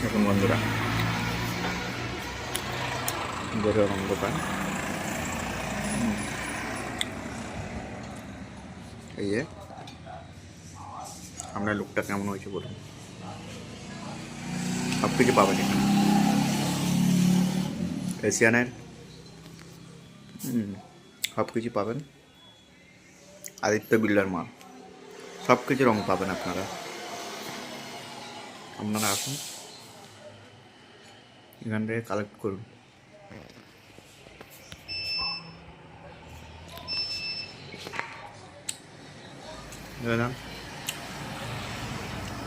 এখন বন্ধুরা বেরোর অন্ধকার এই যে আমরা লুকটা কেমন হয়েছে বলুন। সব কিছু পাবেন এখানে এশিয়ানের সব কিছু পাবেন। আদিত্য বিল্ডার মাল সব কিছু রং পাবেন আপনারা আসুন এখান থেকে কালেক্ট করুন।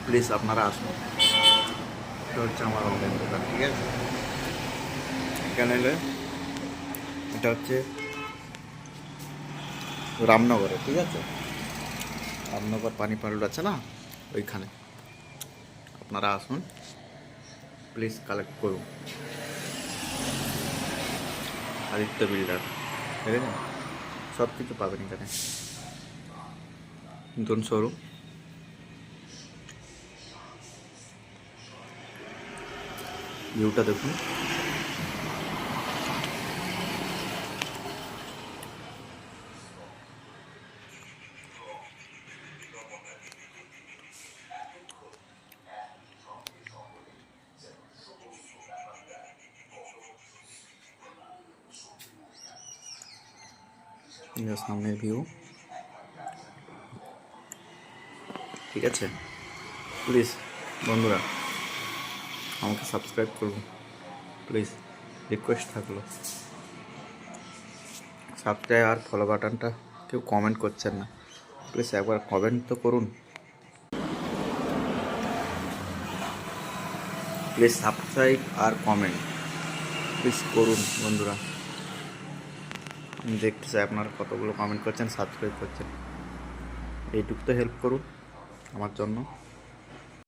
প্লিজ আপনারা আসুন। এটা হচ্ছে আমার অনলাইন দোকান, ঠিক আছে। এখানে এলে এটা হচ্ছে রামনগরে, ঠিক আছে। রামনগর পানি পারুল আছে না, ওইখানে আপনারা আসুন, প্লিজ কালেক্ট করুন। আদিত্য বিল্ডার, ঠিক আছে, সব কিছু পাবেন এখানে। নতুন শোরুম, ভিউটা দেখুন। সামনের ভিউ, ঠিক আছে। প্লিজ বন্ধুরা আমাকে সাবস্ক্রাইব করুন, প্লিজ রিকোয়েস্ট থাকলো। সাবস্ক্রাইব আর ফলো বাটনটা কেউ কমেন্ট করছেন না, প্লিজ একবার কমেন্ট তো করুন। প্লিজ সাবস্ক্রাইব আর কমেন্ট প্লিজ করুন বন্ধুরা। আমি দেখতে চাই আপনারা কতগুলো কমেন্ট করছেন, সাবস্ক্রাইব করছেন। এইটুকু তো হেল্প করুন আমার জন্য।